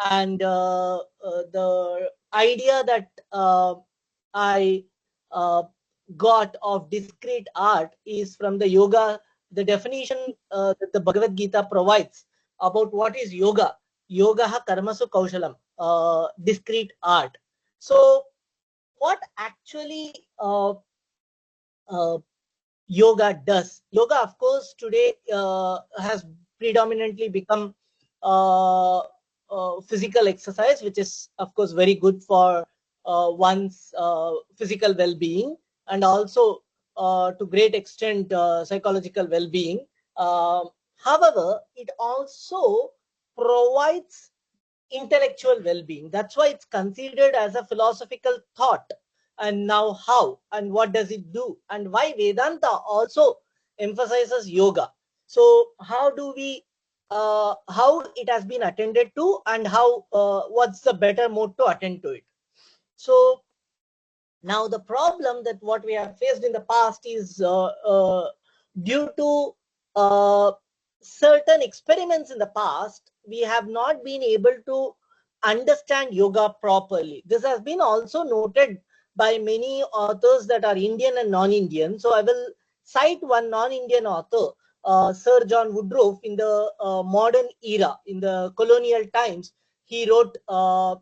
And the idea that I got of discrete art is from the yoga, the definition that the Bhagavad Gita provides about what is yoga. Yoga ha karmasu kaushalam, discrete art. So what actually uh, yoga does? Yoga, of course, today has predominantly become physical exercise, which is, of course, very good for one's physical well-being, and also to great extent psychological well-being. However, it also provides intellectual well-being. That's why it's considered as a philosophical thought. And now how and what does it do, and why Vedanta also emphasizes yoga. So how do we how it has been attended to, and how what's the better mode to attend to it? So now the problem that what we have faced in the past is due to uh, certain experiments in the past, we have not been able to understand yoga properly. This has been also noted by many authors that are Indian and non-Indian. So I will cite one non-Indian author, Sir John Woodruff. In the modern era, in the colonial times, he wrote a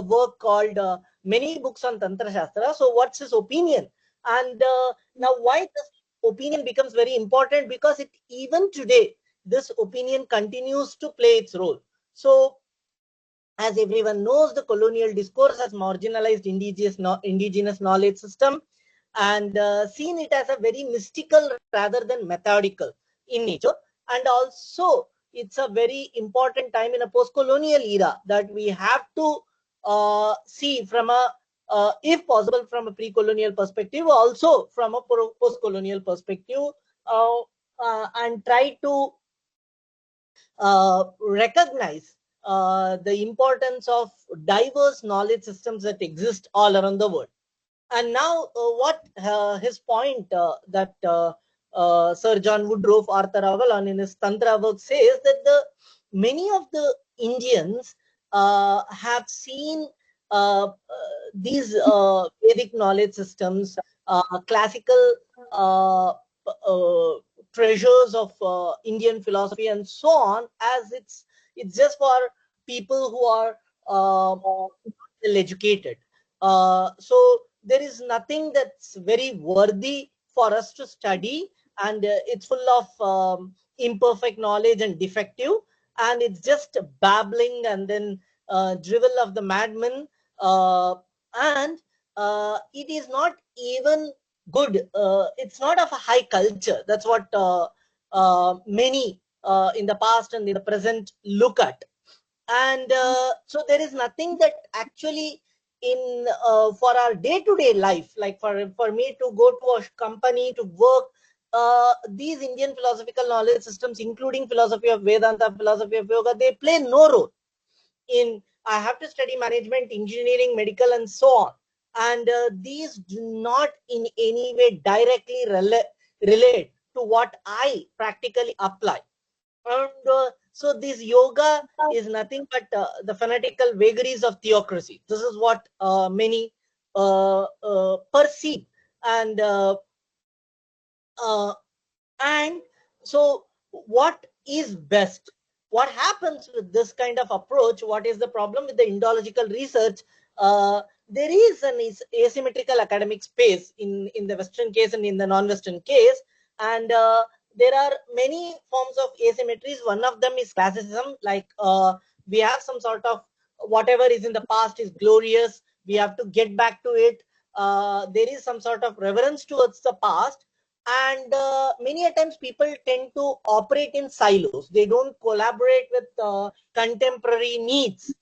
work called many books on Tantra Shastra. So what's his opinion? And now why this opinion becomes very important? Because it even today, this opinion continues to play its role. So as everyone knows, the colonial discourse has marginalized indigenous knowledge system, and seen it as a very mystical rather than methodical in nature. And also, it's a very important time in a post-colonial era that we have to see from a, if possible, from a pre-colonial perspective, also from a post-colonial perspective, and try to recognize the importance of diverse knowledge systems that exist all around the world. And now, what his point that Sir John Woodruff, Arthur Avalon in his Tantra work says that the many of the Indians have seen these Vedic knowledge systems, classical uh, treasures of Indian philosophy, and so on, as it's just for people who are well educated. So there is nothing that's very worthy for us to study, and it's full of imperfect knowledge and defective, and it's just babbling and then drivel of the madman, and it is not even good. It's not of a high culture. That's what many in the past and in the present look at. And so there is nothing that actually in for our day-to-day life, like for me to go to a company to work, these Indian philosophical knowledge systems, including philosophy of Vedanta, philosophy of yoga, they play no role in. I have to study management, engineering, medical, and so on, and these do not in any way directly relate to what I practically apply. And so this yoga is nothing but the fanatical vagaries of theocracy. This is what many perceive. And uh, and so what is best? What happens with this kind of approach? What is the problem with the Indological research? There is an asymmetrical academic space in the Western case and in the non-Western case, and there are many forms of asymmetries. One of them is classicism, like we have some sort of whatever is in the past is glorious, we have to get back to it. There is some sort of reverence towards the past, and many a times people tend to operate in silos. They don't collaborate with contemporary needs.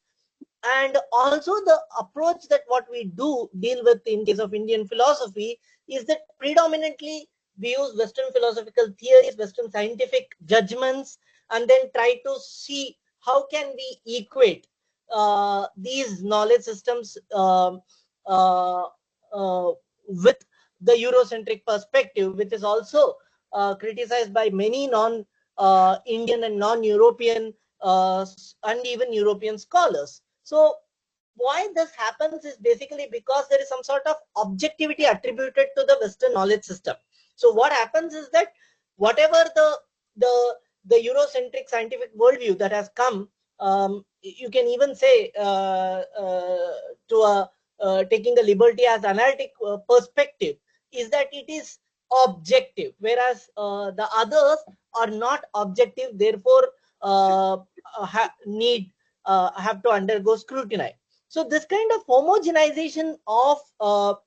And also the approach that what we do deal with in case of Indian philosophy is that predominantly we use Western philosophical theories, Western scientific judgments, and then try to see how can we equate these knowledge systems uh, with the Eurocentric perspective, which is also criticized by many non-Indian and non-European and even European scholars. So why this happens is basically because there is some sort of objectivity attributed to the Western knowledge system. So what happens is that whatever the the Eurocentric scientific worldview that has come, you can even say to a taking a liberty as analytic perspective, is that it is objective, whereas the others are not objective, therefore need have to undergo scrutiny. So this kind of homogenization of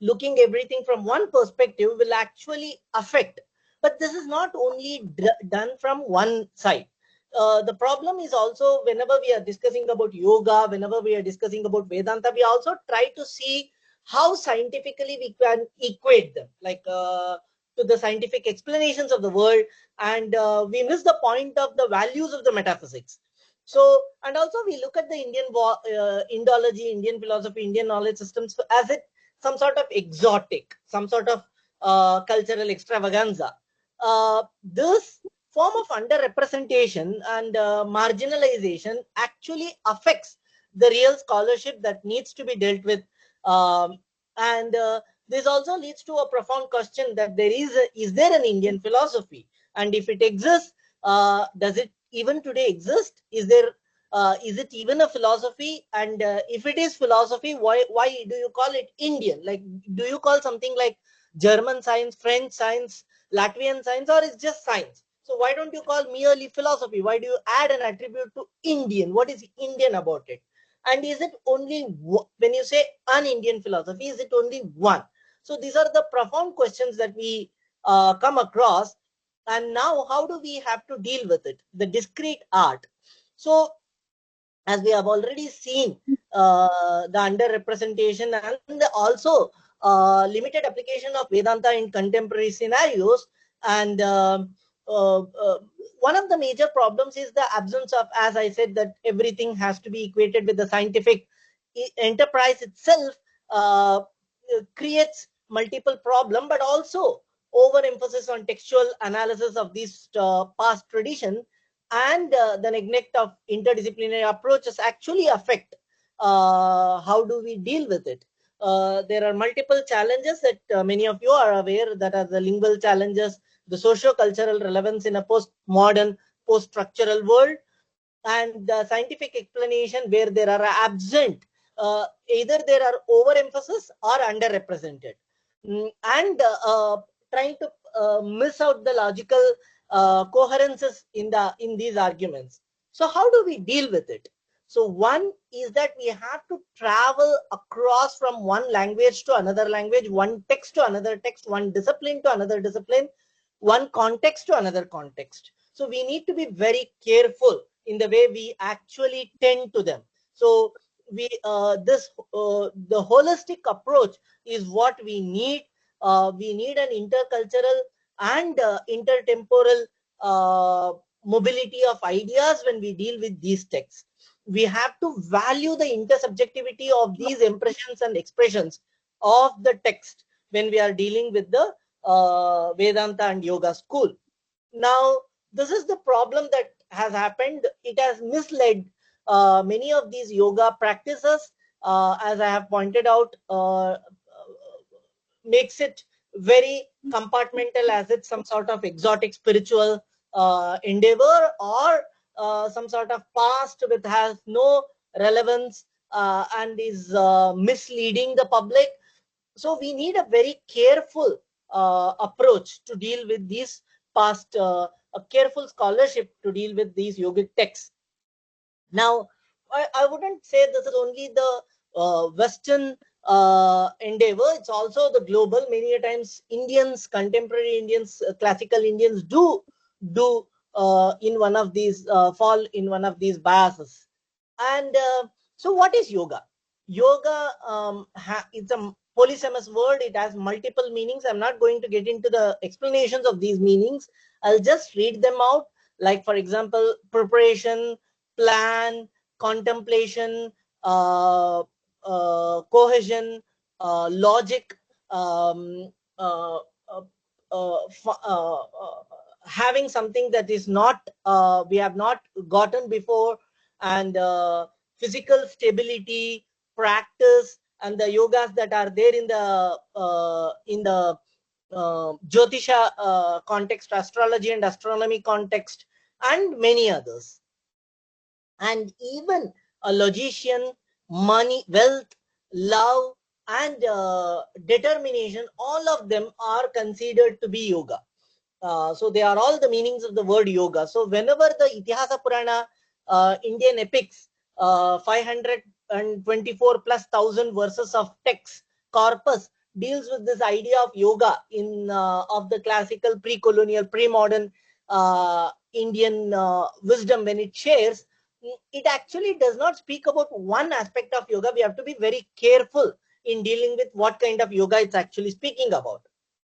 looking everything from one perspective will actually affect. But this is not only done from one side. The problem is also whenever we are discussing about yoga, whenever we are discussing about Vedanta, we also try to see how scientifically we can equate them, like to the scientific explanations of the world, and we miss the point of the values of the metaphysics. So, and also we look at the Indian Indology, Indian philosophy, Indian knowledge systems as it some sort of exotic, some sort of cultural extravaganza. This form of underrepresentation and marginalization actually affects the real scholarship that needs to be dealt with. Um, and this also leads to a profound question that is there an Indian philosophy? And if it exists, does it even today exist? Is it even a philosophy? And if it is philosophy, why do you call it Indian? Like, do you call something like German science, French science, Latvian science, or it's just science? So why don't you call merely philosophy? Why do you add an attribute to Indian? What is Indian about it? And is it only when you say an Indian philosophy, is it only one? So these are the profound questions that we come across. And now, how do we have to deal with it? The discrete art. So as we have already seen, the underrepresentation and also limited application of Vedanta in contemporary scenarios. And one of the major problems is the absence of, as I said, that everything has to be equated with the scientific enterprise itself, creates multiple problem, but also overemphasis on textual analysis of these past tradition, and the neglect of interdisciplinary approaches actually affect how do we deal with it. There are multiple challenges that many of you are aware, that are the lingual challenges, the socio-cultural relevance in a post-modern, post-structural world, and the scientific explanation where there are absent, either there are overemphasis or underrepresented. And trying to miss out the logical coherences in these arguments. So how do we deal with it? So one is that we have to travel across from one language to another language, one text to another text, one discipline to another discipline, one context to another context. So we need to be very careful in the way we actually tend to them. So we the holistic approach is what we need. We need an intercultural and intertemporal mobility of ideas when we deal with these texts. We have to value the intersubjectivity of these impressions and expressions of the text when we are dealing with the Vedanta and Yoga school. Now, this is the problem that has happened. It has misled many of these yoga practices, as I have pointed out, makes it very compartmental, as it's some sort of exotic spiritual endeavor, or some sort of past which has no relevance and is misleading the public. So we need a very careful approach to deal with these past, a careful scholarship to deal with these yogic texts. Now, I wouldn't say this is only the Western endeavor, it's also the global. Many a times Indians, contemporary Indians, classical Indians do in one of these, fall in one of these biases. And so what is yoga? Yoga, it's a polysemous word. It has multiple meanings. I'm not going to get into the explanations of these meanings. I'll just read them out. Like, for example, preparation, plan, contemplation, cohesion, logic, um, uh, uh, uh, having something that is not we have not gotten before, and physical stability, practice, and the yogas that are there in the Jyotisha context, astrology and astronomy context, and many others. And even a logician, money, wealth, love, and determination, all of them are considered to be yoga. So they are all the meanings of the word yoga. So whenever the Itihasa Purana, Indian epics, 524 plus thousand verses of text corpus deals with this idea of yoga in of the classical, pre-colonial, pre-modern Indian wisdom, when it shares, it actually does not speak about one aspect of yoga. We have to be very careful in dealing with what kind of yoga it's actually speaking about.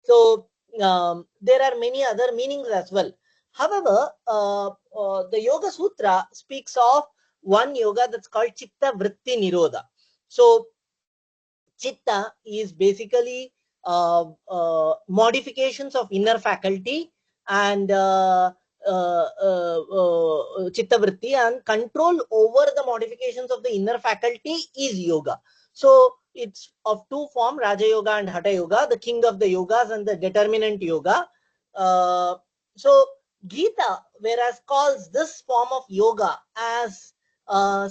So there are many other meanings as well. However, the Yoga Sutra speaks of one yoga that's called Chitta Vritti Nirodha. So Chitta is basically modifications of inner faculty, and Chitta Vritti, and control over the modifications of the inner faculty is yoga. So it's of two forms, Raja Yoga and Hatha Yoga, the king of the yogas and the determinant yoga. So Gita, whereas calls this form of yoga as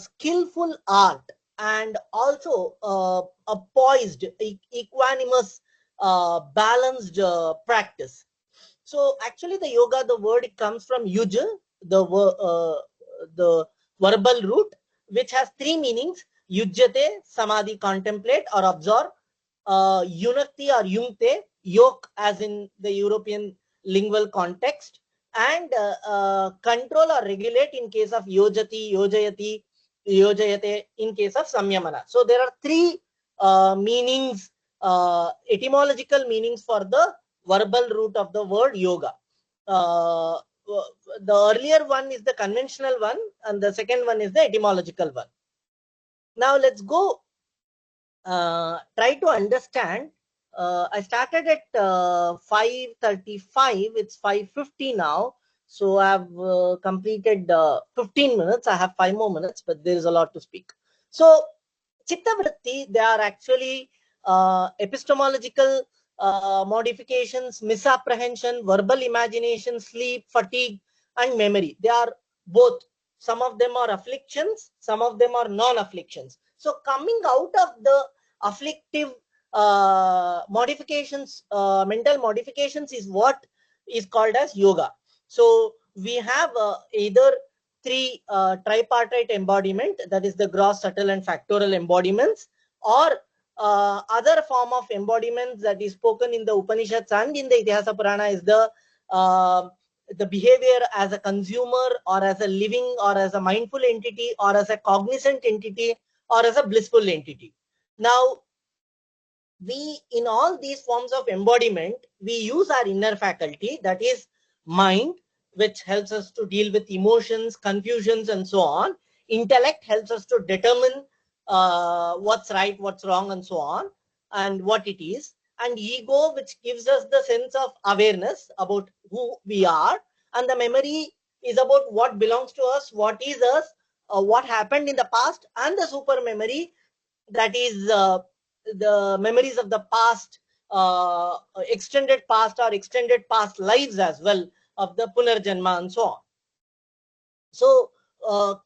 skillful art, and also a poised, equanimous, balanced practice. So actually the yoga, the word, it comes from yuj, the verbal root, which has three meanings: yujyate, samadhi, contemplate or absorb; yunakti or yungte, yoke as in the European lingual context; and control or regulate in case of yojati, yojayati, yojayate in case of samyamana. So there are three meanings, etymological meanings for the verbal root of the word yoga. The earlier one is the conventional one, and the second one is the etymological one. Now let's go try to understand. I started at 5:35. It's 5:50 now. So I've completed 15 minutes. I have 5 more minutes, but there is a lot to speak. So Chitta Vritti, they are actually epistemological modifications, misapprehension, verbal imagination, sleep, fatigue, and memory. They are both. Some of them are afflictions, some of them are non-afflictions. So coming out of the afflictive modifications, mental modifications, is what is called as yoga. So we have either three tripartite embodiment, that is the gross, subtle, and factorial embodiments, or other form of embodiments that is spoken in the Upanishads and in the Itihasa Purana is the behavior as a consumer, or as a living, or as a mindful entity, or as a cognizant entity, or as a blissful entity. Now, we, in all these forms of embodiment, we use our inner faculty, that is mind, which helps us to deal with emotions, confusions, and so on. Intellect helps us to determine what's right, what's wrong, and so on, and what it is. And ego, which gives us the sense of awareness about who we are. And the memory is about what belongs to us, what is us, what happened in the past. And the super memory, that is the memories of the past, extended past, or extended past lives as well, of the Punarjanma and so on. So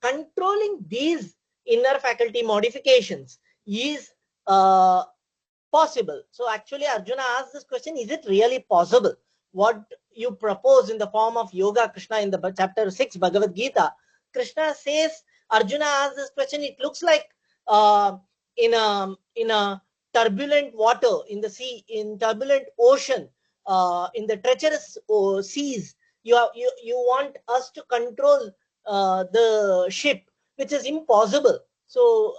controlling these inner faculty modifications is possible. So actually Arjuna asked this question, is it really possible? What you propose in the form of yoga, Krishna, in the chapter 6 Bhagavad Gita, Krishna says, Arjuna asked this question, it looks like in a turbulent water, in the sea, in turbulent ocean, in the treacherous seas, you want us to control the ship, which is impossible. So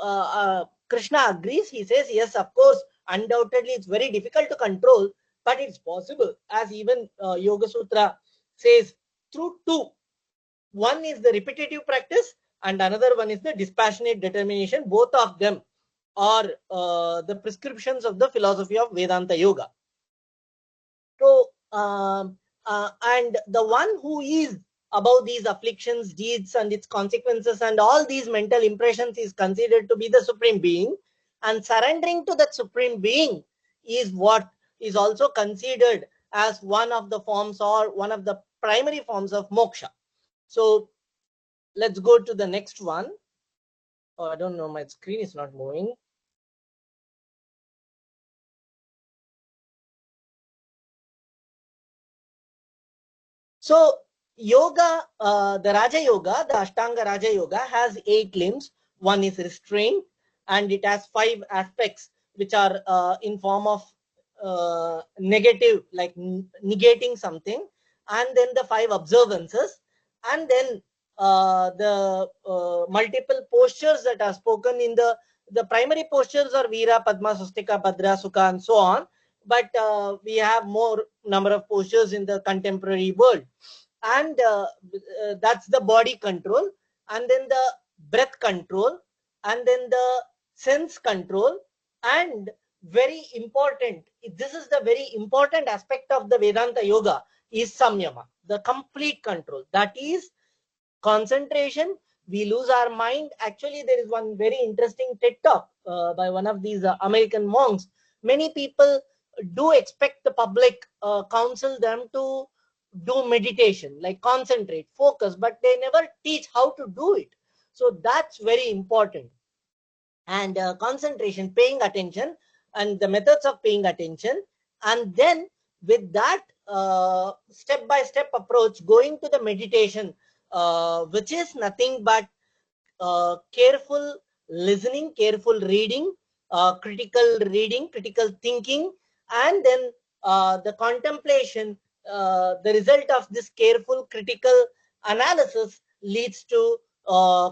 Krishna agrees. He says, yes, of course, undoubtedly it's very difficult to control, but it's possible, as even Yoga Sutra says, through two. One is the repetitive practice, and another one is the dispassionate determination. Both of them are the prescriptions of the philosophy of Vedanta Yoga. So and the one who is above these afflictions, deeds, and its consequences, and all these mental impressions is considered to be the Supreme Being. And surrendering to that Supreme Being is what is also considered as one of the forms or one of the primary forms of moksha. So let's go to the next one. Oh, I don't know, my screen is not moving. So yoga, the Raja Yoga, the Ashtanga Raja Yoga has 8 limbs. One is restraint, and it has 5 aspects which are in form of negative, like negating something, and then the 5 observances, and then the multiple postures that are spoken in the primary postures are Veera, Padma, Swastika, Bhadra, Sukha, and so on. But we have more number of postures in the contemporary world, and that's the body control, and then the breath control, and then the sense control, and very important, this is the very important aspect of the Vedanta Yoga, is samyama, the complete control, that is concentration. We lose our mind. Actually, there is one very interesting TED talk by one of these American monks. Many people do expect the public counsel them to do meditation, like concentrate, focus, but they never teach how to do it. So that's very important. And concentration, paying attention, and the methods of paying attention, and then with that step by step approach, going to the meditation, which is nothing but careful listening, careful reading, critical thinking, and then the contemplation. The result of this careful critical analysis leads to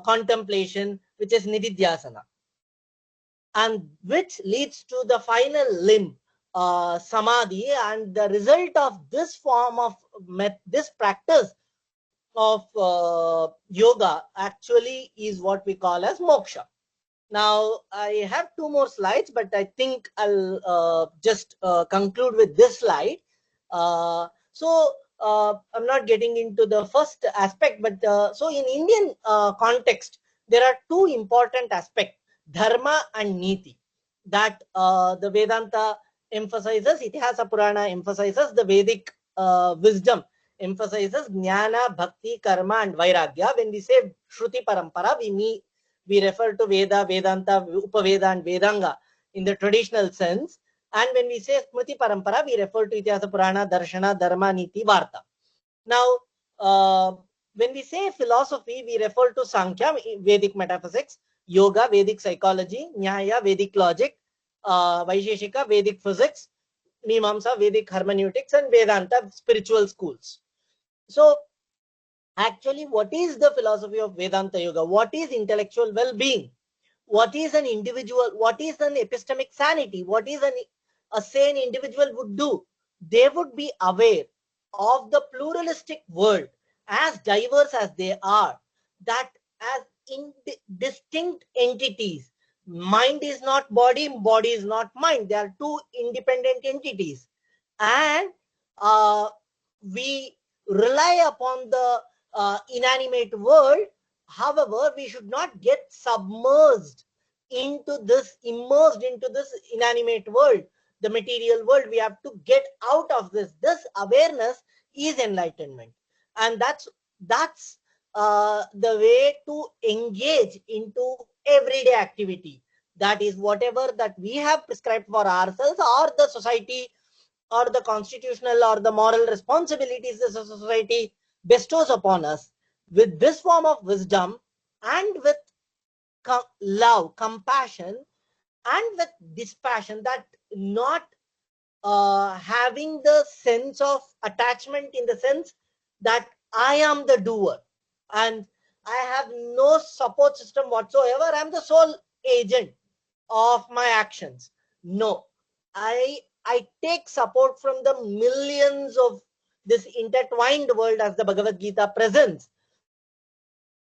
contemplation, which is nididhyasana, and which leads to the final limb, samadhi. And the result of this form of this practice of yoga actually is what we call as moksha. Now I have 2 more slides, but I think I'll just conclude with this slide. I'm not getting into the first aspect, but so in Indian context, there are 2 important aspects, dharma and niti, that the Vedanta emphasizes. Itihasa Purana emphasizes, the Vedic wisdom emphasizes jnana, bhakti, karma, and vairagya. When we say Shruti Parampara, we refer to Veda, Vedanta, Upaveda, and Vedanga in the traditional sense. And when we say Smriti Parampara, we refer to Itihasa Purana, Darshana, Dharma, Niti, Varta. Now, when we say philosophy, we refer to Sankhya, Vedic metaphysics, Yoga, Vedic psychology, Nyaya, Vedic logic, Vaisheshika, Vedic physics, Mimamsa, Vedic hermeneutics, and Vedanta, spiritual schools. So, actually, what is the philosophy of Vedanta Yoga? What is intellectual well-being? What is an individual? What is an epistemic sanity? What is a sane individual would do? They would be aware of the pluralistic world, as diverse as they are, that as distinct entities. Mind is not body, body is not mind. They are 2 independent entities. And we rely upon the inanimate world. However, we should not get immersed into this inanimate world, the material world. We have to get out of this. This awareness is enlightenment, and that's the way to engage into everyday activity. That is whatever that we have prescribed for ourselves, or the society, or the constitutional or the moral responsibilities the society bestows upon us. With this form of wisdom, and with love, compassion, and with dispassion, that not having the sense of attachment, in the sense that I am the doer and I have no support system whatsoever, I am the sole agent of my actions. No, I take support from the millions of this intertwined world, as the Bhagavad Gita presents.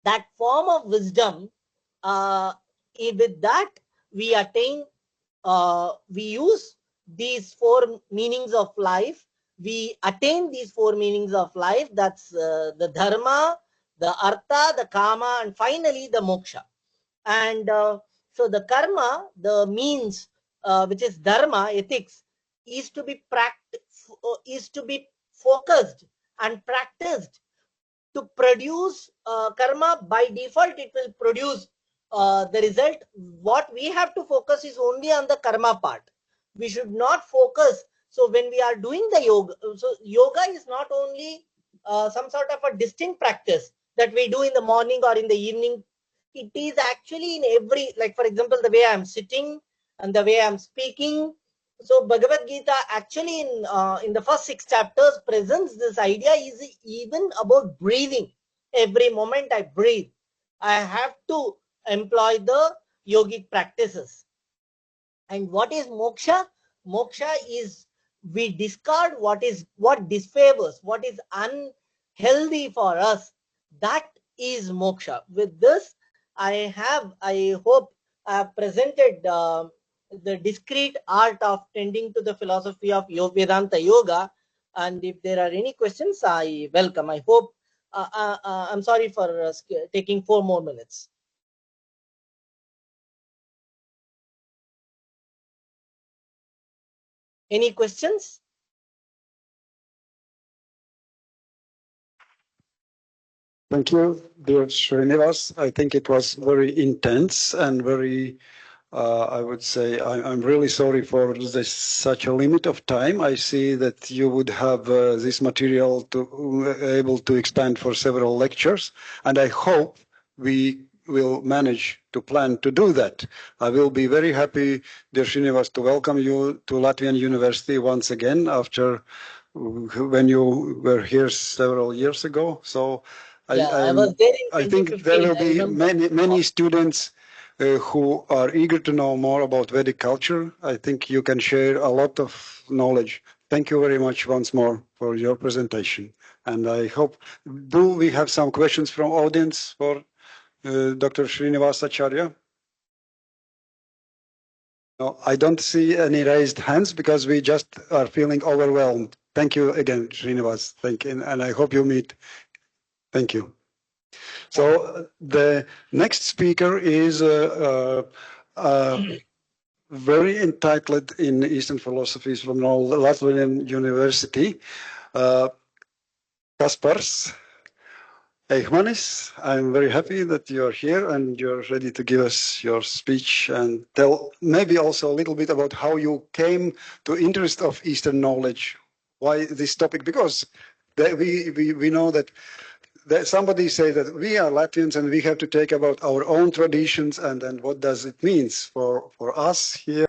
That form of wisdom, with that we attain, we use these 4 meanings of life, we attain these four meanings of life. That's the dharma, the artha, the kama, and finally the moksha. And so the karma, the means, which is dharma, ethics, is to be focused and practiced to produce karma. By default it will produce the result. What we have to focus is only on the karma part. We should not focus. So when we are doing the yoga, so yoga is not only some sort of a distinct practice that we do in the morning or in the evening. It is actually in every, like for example, the way I'm sitting and the way I'm speaking. So Bhagavad Gita actually in the first 6 chapters presents this idea is even about breathing. Every moment I breathe, I have to employ the yogic practices. And what is moksha? Moksha is we discard what disfavors, what is unhealthy for us. That is moksha. With this, I hope I have presented the discrete art of tending to the philosophy of Vedanta Yoga. And if there are any questions, I welcome. I hope. I'm sorry for taking 4 more minutes. Any questions? Thank you, dear Srinivas. I think it was very intense and very, I would say, I'm really sorry for this such a limit of time. I see that you would have this material to able to expand for several lectures, and I hope we will manage to plan to do that. I will be very happy, dear Srinivas, to welcome you to Latvian University once again after when you were here several years ago. So I was there in I think there 2015. will I be remember. many students who are eager to know more about Vedic culture. I think you can share a lot of knowledge. Thank you very much once more for your presentation. And I hope, do we have some questions from audience for Dr. Srinivasa Acharya? No, I don't see any raised hands because we just are feeling overwhelmed. Thank you again, Srinivas. Thank you, and I hope you meet. Thank you. So the next speaker is very entitled in Eastern philosophies from Latvian University, Kaspars Eichmanis. I'm very happy that you're here and you're ready to give us your speech and tell maybe also a little bit about how you came to interest of Eastern knowledge. Why this topic? Because we know that somebody say that we are Latvians and we have to take about our own traditions and what does it mean for us here.